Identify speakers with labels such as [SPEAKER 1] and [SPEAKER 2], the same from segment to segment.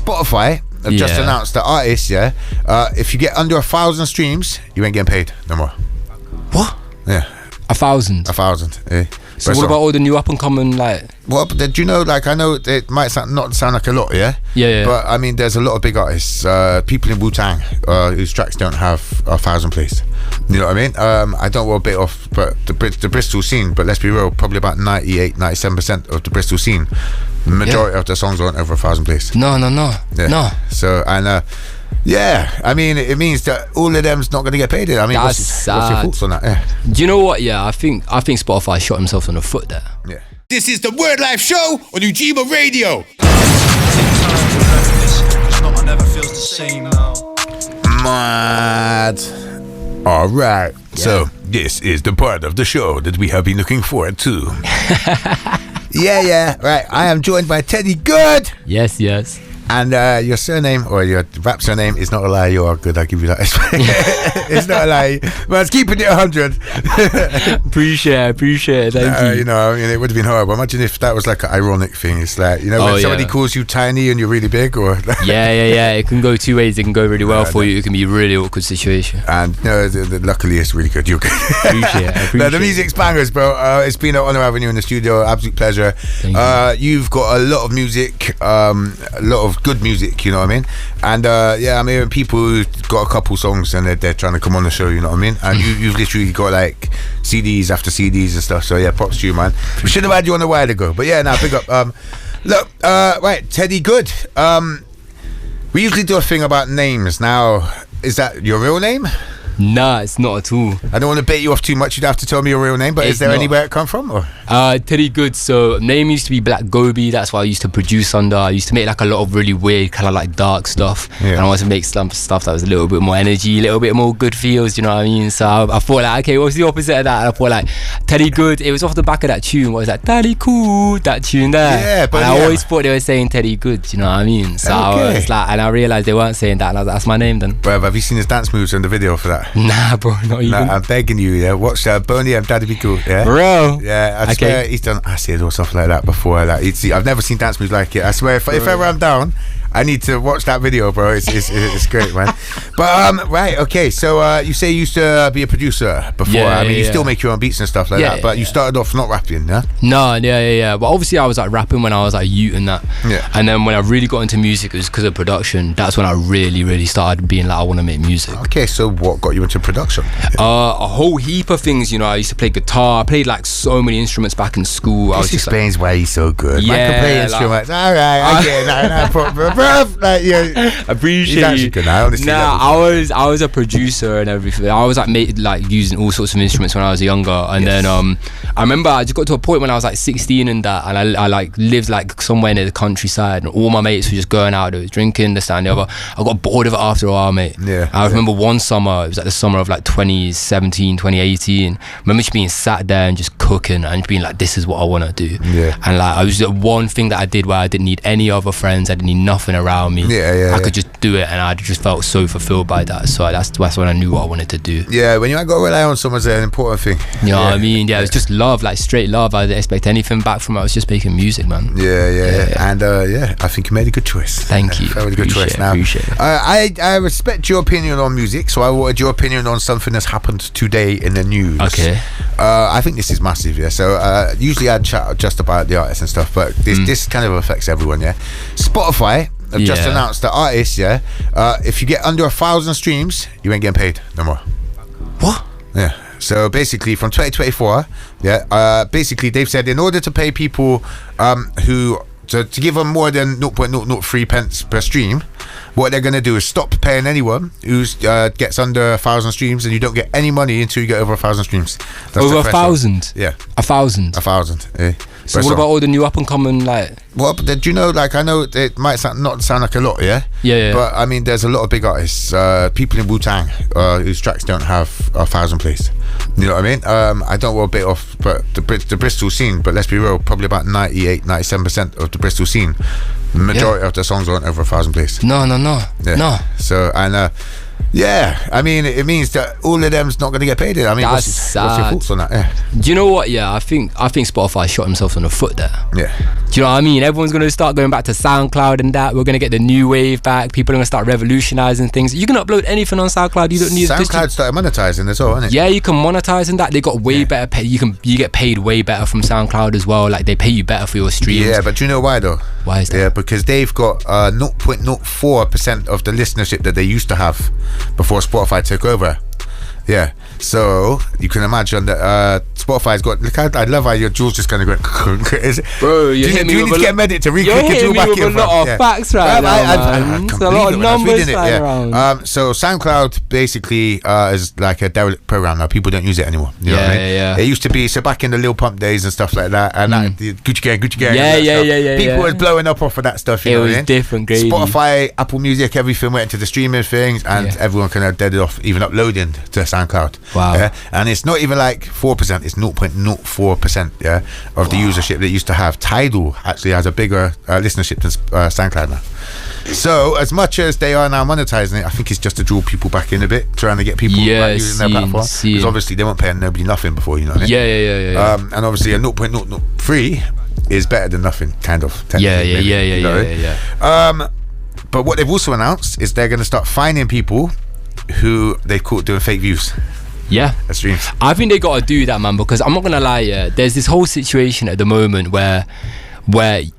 [SPEAKER 1] Spotify have just announced the artists, if you get under 1,000 streams, you ain't getting paid no more.
[SPEAKER 2] What?
[SPEAKER 1] Yeah.
[SPEAKER 2] 1,000?
[SPEAKER 1] 1,000, yeah.
[SPEAKER 2] So what about all the new up and coming, like?
[SPEAKER 1] Well, do you know, like, I know it might not sound like a lot,
[SPEAKER 2] Yeah.
[SPEAKER 1] but I mean, there's a lot of big artists, people in Wu-Tang, whose tracks don't have 1,000 plays. You know what I mean? I don't want to bit off, but the Bristol scene, but let's be real, probably about 98-97% of the Bristol scene, the majority of the songs aren't over 1,000 plays.
[SPEAKER 2] No.
[SPEAKER 1] Yeah.
[SPEAKER 2] No.
[SPEAKER 1] So, and I mean, it means that all of them's not going to get paid. I mean, what's your thoughts on that? Yeah.
[SPEAKER 2] Do you know what? Yeah, I think Spotify shot himself on the foot there.
[SPEAKER 1] Yeah. This is the Wordlife show on Ujima Radio. Mad. All right. Yeah. So this is the part of the show that we have been looking forward to. Yeah. Right. I am joined by Teddy Good.
[SPEAKER 2] Yes.
[SPEAKER 1] And your surname, or your rap surname, is not a lie. You are good, I'll give you that. It's not a lie. But it's keeping it 100.
[SPEAKER 2] Appreciate it. Thank you.
[SPEAKER 1] You know, I mean, it would have been horrible. Imagine if that was like an ironic thing. It's like, you know, when somebody calls you tiny and you're really big, or...
[SPEAKER 2] yeah. It can go two ways. It can go really well for you. It can be a really awkward situation.
[SPEAKER 1] And no, luckily it's really good. You're good.
[SPEAKER 2] Appreciate it.
[SPEAKER 1] No, the music's bangers, bro. It's been an honor having you in the studio. Absolute pleasure.
[SPEAKER 2] Thank you.
[SPEAKER 1] You've got a lot of music, a lot of good music, you know what I mean? And I'm hearing people who've got a couple songs and they're trying to come on the show, you know what I mean? And you've literally got like CDs after CDs and stuff. So yeah, props to you, man. We should have had you on a while ago, but yeah, now big up. Look, right, Teddy Good. We usually do a thing about names. Now, is that your real name?
[SPEAKER 2] Nah, it's not at all.
[SPEAKER 1] I don't want to bait you off too much. You'd have to tell me your real name, but is there anywhere it come from? Or?
[SPEAKER 2] Teddy Good. So name used to be Black Gobi. That's what I used to produce under. I used to make like a lot of really weird, kind of like dark stuff. Yeah. And I wanted to make some stuff that was a little bit more energy, a little bit more good feels, you know what I mean? So I thought like, okay, what's the opposite of that? And I thought like, Teddy Good. It was off the back of that tune. What was that? Teddy Cool, that tune there.
[SPEAKER 1] Yeah, but
[SPEAKER 2] I always thought they were saying Teddy Good, you know what I mean? So I was like, and I realised they weren't saying that, and I was like, that's my name then.
[SPEAKER 1] Bro, have you seen his dance moves in the video for that?
[SPEAKER 2] Nah, bro. Not even.
[SPEAKER 1] I'm begging you, watch Boney M, Daddy Be Cool,
[SPEAKER 2] bro.
[SPEAKER 1] Yeah, I swear he's done acid or stuff like that before. Like, I've never seen dance moves like it. I swear, if ever I'm down, I need to watch that video, bro. It's great, man. But right, okay. So you say you used to be a producer before.
[SPEAKER 2] Yeah,
[SPEAKER 1] I mean, you still make your own beats and stuff like that. But you started off not rapping, yeah?
[SPEAKER 2] No, yeah. But obviously, I was like rapping when I was like youth and that.
[SPEAKER 1] Yeah.
[SPEAKER 2] And then when I really got into music, it was because of production. That's when I really started being like, I want to make music.
[SPEAKER 1] Okay, so what got you into production?
[SPEAKER 2] A whole heap of things. You know, I used to play guitar. I played like so many instruments back in school.
[SPEAKER 1] This explains why he's so good.
[SPEAKER 2] Yeah,
[SPEAKER 1] man can play instruments. All right, I get it. Like, yeah,
[SPEAKER 2] appreciate you.
[SPEAKER 1] Good now, honestly,
[SPEAKER 2] I was a producer and everything. I was like using all sorts of instruments when I was younger, and then I remember I just got to a point when I was like 16 and that, and I like lived like somewhere near the countryside, and all my mates were just going out, they was drinking, this, that, and the other. I got bored of it after a while, mate.
[SPEAKER 1] Yeah.
[SPEAKER 2] I remember one summer, it was like the summer of like 2017, 2018. I remember just being sat there and just cooking and just being like, this is what I want to do.
[SPEAKER 1] Yeah.
[SPEAKER 2] And like, I was the one thing that I did where I didn't need any other friends, I didn't need nothing around me. I could just do it, and I just felt so fulfilled by that. So that's when I knew what I wanted to do.
[SPEAKER 1] Yeah, when you ain't got to rely on someone's an important thing.
[SPEAKER 2] You know what I mean? Yeah, it was just love, like straight love. I didn't expect anything back from it. I was just making music, man.
[SPEAKER 1] Yeah. And I think you made a good choice.
[SPEAKER 2] Thank you.
[SPEAKER 1] Very good choice. Now,
[SPEAKER 2] appreciate it.
[SPEAKER 1] I respect your opinion on music, so I wanted your opinion on something that's happened today in the news.
[SPEAKER 2] Okay.
[SPEAKER 1] I think this is massive, yeah. So usually I'd chat just about the artists and stuff, but this kind of affects everyone, yeah. Spotify have just announced the artists, if you get under 1,000 streams, you ain't getting paid no more.
[SPEAKER 2] What?
[SPEAKER 1] Yeah. So basically from 2024, basically they've said in order to pay people who to give them more than 0.003 pence per stream, what they're going to do is stop paying anyone who gets under 1,000 streams, and you don't get any money until you get over 1,000 streams. That's
[SPEAKER 2] over 1,000?
[SPEAKER 1] Yeah.
[SPEAKER 2] 1,000?
[SPEAKER 1] 1,000, yeah.
[SPEAKER 2] So what about all the new up and coming, like?
[SPEAKER 1] Well, do you know, like, I know it might not sound like a lot, yeah?
[SPEAKER 2] Yeah.
[SPEAKER 1] But I mean, there's a lot of big artists, people in Wu-Tang, whose tracks don't have 1,000 plays. You know what I mean? I don't want to bit off, but the Bristol scene, but let's be real, probably about 98-97% of the Bristol scene, the majority of the songs aren't over 1,000 plays.
[SPEAKER 2] No.
[SPEAKER 1] Yeah.
[SPEAKER 2] No.
[SPEAKER 1] So, and Yeah, I mean, it means that all of them's not going to get paid. I mean, what's your thoughts on that? Yeah.
[SPEAKER 2] Do you know what? Yeah, I think Spotify shot themselves on the foot there.
[SPEAKER 1] Yeah.
[SPEAKER 2] Do you know what I mean? Everyone's going to start going back to SoundCloud and that. We're going to get the new wave back. People are going to start revolutionizing things. You can upload anything on SoundCloud. You don't need
[SPEAKER 1] SoundCloud started monetizing as well, isn't it?
[SPEAKER 2] Yeah, you can monetize in that. They got way better pay. You get paid way better from SoundCloud as well. Like, they pay you better for your streams.
[SPEAKER 1] Yeah, but do you know why though?
[SPEAKER 2] Why is that?
[SPEAKER 1] Yeah, because they've got 0.04% of the listenership that they used to have before Spotify took over. Yeah, so you can imagine that Spotify's got. Look, I love how your jaw's just kind of going.
[SPEAKER 2] Bro, you hit me with a lot. Do you need to
[SPEAKER 1] get Medic to re-click your jaw back in?
[SPEAKER 2] You're hitting me with a lot of facts right now, man. It's a lot of numbers flying around.
[SPEAKER 1] So SoundCloud basically is like a derelict program now. People don't use it anymore. You know what I mean?
[SPEAKER 2] Yeah.
[SPEAKER 1] It used to be, so back in the Lil Pump days and stuff like that, and that, the Gucci Gang.
[SPEAKER 2] Yeah.
[SPEAKER 1] People was blowing up off of that stuff. You know what I mean?
[SPEAKER 2] Different, gravy.
[SPEAKER 1] Spotify, Apple Music, everything went into the streaming things, and everyone kind of dead it off, even uploading to SoundCloud.
[SPEAKER 2] Wow.
[SPEAKER 1] Yeah? And it's not even like 4%, it's 0.04% of the usership that used to have. Tidal actually has a bigger listenership than SoundCloud now. So as much as they are now monetizing it, I think it's just to draw people back in a bit, trying to get people back using their platform, because obviously they weren't paying nobody nothing before, you know what I mean?
[SPEAKER 2] Yeah.
[SPEAKER 1] And obviously a 0.03 is better than nothing, kind of.
[SPEAKER 2] Yeah.
[SPEAKER 1] But what they've also announced is they're going to start finding people who they caught doing fake views.
[SPEAKER 2] Yeah,
[SPEAKER 1] streams.
[SPEAKER 2] I think they got to do that, man, because I'm not gonna lie, there's this whole situation at the moment where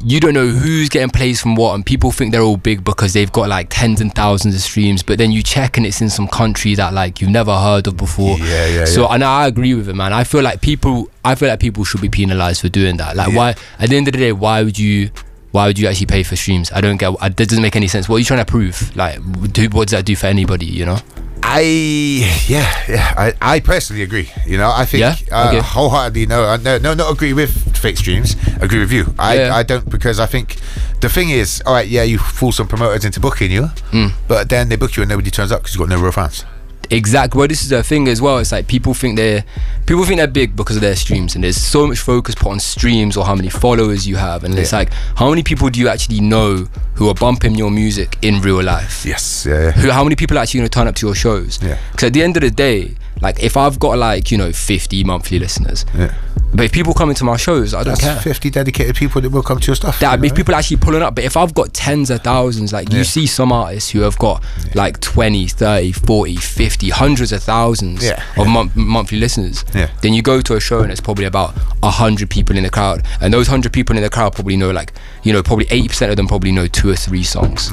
[SPEAKER 2] you don't know who's getting plays from what, and people think they're all big because they've got like tens and thousands of streams, but then you check and it's in some country that like you've never heard of before. So and I agree with it, man. I feel like people should be penalized for doing that. Like, why, at the end of the day, why would you actually pay for streams? I don't get. That doesn't make any sense. What are you trying to prove? Like, what does that do for anybody? You know?
[SPEAKER 1] I personally agree. You know, I think wholeheartedly not agree with fake streams. Agree with you. I don't, because I think the thing is, all right, you fool some promoters into booking you, but then they book you and nobody turns up because you've got no real fans.
[SPEAKER 2] Exactly. Well, this is the thing as well. It's like people think they're big because of their streams, and there's so much focus put on streams or how many followers you have, and it's like, how many people do you actually know who are bumping your music in real life? How many people are actually going to turn up to your shows? Because at the end of the day, like, if I've got like 50 monthly listeners, but if people come into my shows, I don't care.
[SPEAKER 1] 50 dedicated people that will come to your stuff.
[SPEAKER 2] That if people are actually pulling up. But if I've got tens of thousands, like you see some artists who have got like 20, 30, 40, 50, hundreds of thousands of monthly listeners, then you go to a show and it's probably about 100 people in the crowd, and those 100 people in the crowd probably know, like, probably 80% of them probably know 2 or 3 songs.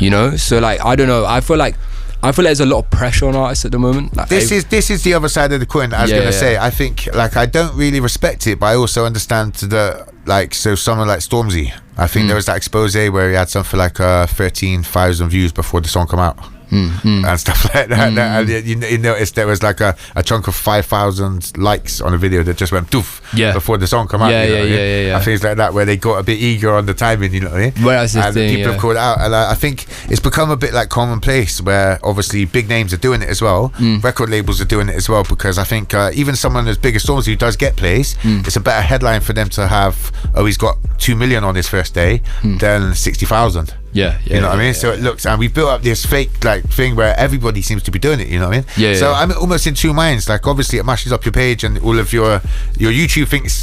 [SPEAKER 2] You know, so like, I don't know, I feel like there's a lot of pressure on artists at the moment. Like, this
[SPEAKER 1] is the other side of the coin that I was going to say. I think, like, I don't really respect it, but I also understand so someone like Stormzy, I think there was that expose where he had something like 13,000 views before the song come out. And stuff like that. And you noticed there was like a chunk of 5,000 likes on a video that just went doof before the song come out. And things like that, where they got a bit eager on the timing, you know what I mean?
[SPEAKER 2] Well, that's the thing,
[SPEAKER 1] people have called it out, and I think it's become a bit like commonplace, where obviously big names are doing it as well, record labels are doing it as well, because I think even someone as big as Stormzy, who does get plays, it's a better headline for them to have, he's got 2 million on his first day than 60,000. You know what I mean? So it looks, and we've built up this fake like thing where everybody seems to be doing it, you know what I mean? So I'm almost in two minds. Like, obviously it mashes up your page, and all of your YouTube thinks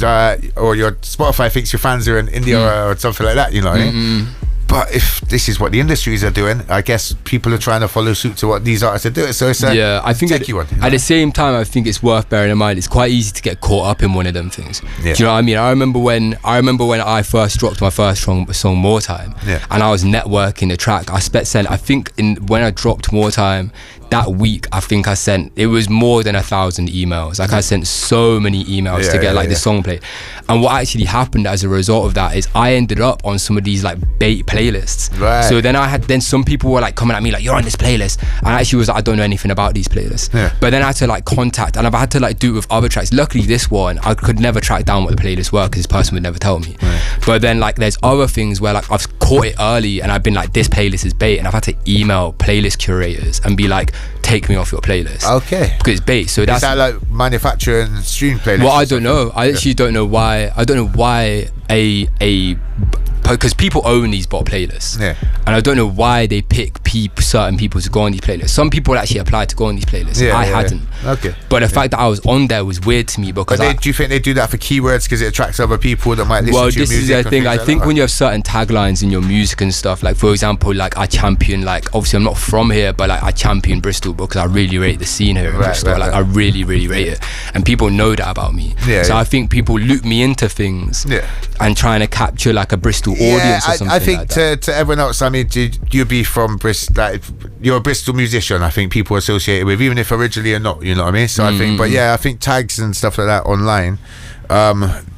[SPEAKER 1] or your Spotify thinks your fans are in India or something like that, you know what I mean? But if this is what the industries are doing, I guess people are trying to follow suit to what these artists are doing. So it's
[SPEAKER 2] I think
[SPEAKER 1] techie one.
[SPEAKER 2] At the same time, I think it's worth bearing in mind, it's quite easy to get caught up in one of them things. Do you know what I mean? I remember when I first dropped my first song More Time, and I was networking the track. I think when I dropped More Time, that week, I think I sent, it was more than 1,000 emails. Like, I sent so many emails to get the song played. And what actually happened as a result of that is I ended up on some of these like bait playlists. So then some people were like coming at me like, you're on this playlist, and I actually was like, I don't know anything about these playlists. But then I had to like contact, and I've had to like do it with other tracks. Luckily this one, I could never track down what the playlists were, because this person would never tell me. But then like there's other things where like I've caught it early, and I've been like, this playlist is bait, and I've had to email playlist curators and be like, take me off your playlist. Because it's bait. So
[SPEAKER 1] is that like manufacturing stream playlists?
[SPEAKER 2] Well, I don't know. I actually don't know why. I don't know why because people own these bot playlists, and I don't know why they pick certain people to go on these playlists. Some people actually applied to go on these playlists. I hadn't.
[SPEAKER 1] Okay.
[SPEAKER 2] But the fact that I was on there was weird to me because.
[SPEAKER 1] Do you think they do that for keywords because it attracts other people that might listen to your music?
[SPEAKER 2] Well, this is the thing. I think when you have certain taglines in your music and stuff, like for example, like I champion, like obviously I'm not from here, but like I champion Bristol because I really rate the scene here in Bristol. Like I really, really rate it, and people know that about me. So I think people loop me into things and trying to capture like a Bristol audience or something.
[SPEAKER 1] I think
[SPEAKER 2] like
[SPEAKER 1] to everyone else, I mean, you'd be from Bristol. Like, you're a Bristol musician. I think people associate it with, even if originally or not. You know what I mean? So I think, but yeah, I think tags and stuff like that online.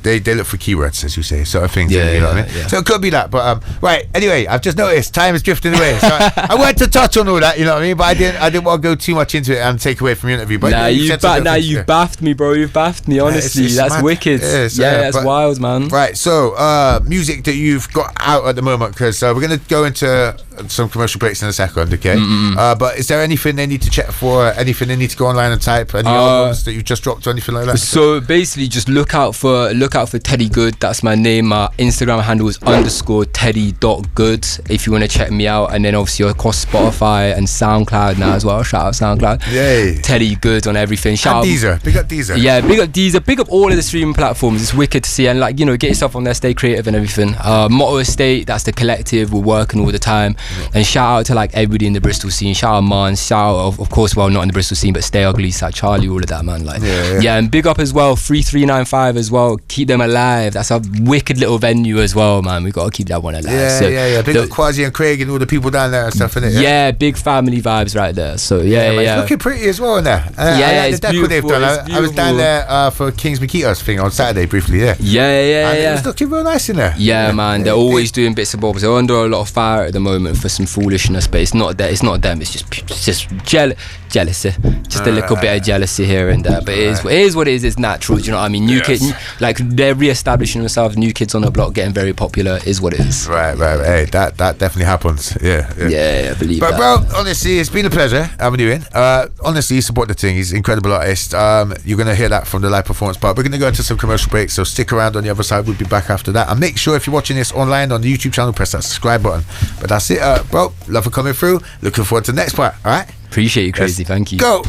[SPEAKER 1] They look for keywords, as you say, sort of things. You know what I mean? So it could be that, but right. Anyway, I've just noticed time is drifting away. So I wanted to touch on all that, you know what I mean? But I didn't want to go too much into it and take away from your interview. But
[SPEAKER 2] you've baffed me, bro. You've baffed me. Honestly, that's mad. Wicked. That's wild, man.
[SPEAKER 1] Right. So music that you've got out at the moment, because we're gonna go into some commercial breaks in a second, okay? But is there anything they need to check for? Anything they need to go online and type? Any albums that you just dropped or anything like that?
[SPEAKER 2] So basically, just look out for Teddy Good. That's my name. My Instagram handle is _Teddy.good if you want to check me out. And then obviously across Spotify and SoundCloud now as well. Shout out SoundCloud.
[SPEAKER 1] Yay.
[SPEAKER 2] Teddy Good on everything. Shout out
[SPEAKER 1] Deezer. Big up Deezer.
[SPEAKER 2] Yeah, big up Deezer. Big up all of the streaming platforms. It's wicked to see, and like, you know, get yourself on there, stay creative and everything. Motto Estate, that's the collective. We're working all the time. And shout out to like everybody in the Bristol scene. Shout out Man. Shout out of course, well, not in the Bristol scene, but Stay Ugly, Sat Charlie, all of that, man. Like and big up as well 3395 as well. Keep them alive. That's a wicked little venue as well, man. We got to keep that one alive.
[SPEAKER 1] Big up Krazy and Craig and all the people down there and stuff, innit?
[SPEAKER 2] Yeah, big family vibes right there. So
[SPEAKER 1] it's looking pretty as well in there.
[SPEAKER 2] It's beautiful.
[SPEAKER 1] I was down there for Kings Makita's thing on Saturday briefly. It was looking real nice in there.
[SPEAKER 2] Man, they're always doing bits and bobs. They're under a lot of fire at the moment for some foolishness, but it's not them. It's just jealousy, just a little bit of jealousy here and there. But it is what it is. It's natural. Do you know what I mean? New kids, like they're re-establishing themselves. New kids on the block getting very popular is what it is.
[SPEAKER 1] Right. Hey, that definitely happens. Yeah,
[SPEAKER 2] I believe
[SPEAKER 1] but
[SPEAKER 2] that.
[SPEAKER 1] But bro, honestly, it's been a pleasure having you in. Honestly, support the thing. He's an incredible artist. You're gonna hear that from the live performance part. We're gonna go into some commercial breaks, so stick around on the other side. We'll be back after that. And make sure if you're watching this online on the YouTube channel, press that subscribe button. But that's it, bro. Love for coming through. Looking forward to the next part. All right.
[SPEAKER 2] Appreciate you, Krazy. Thank you.
[SPEAKER 1] Go.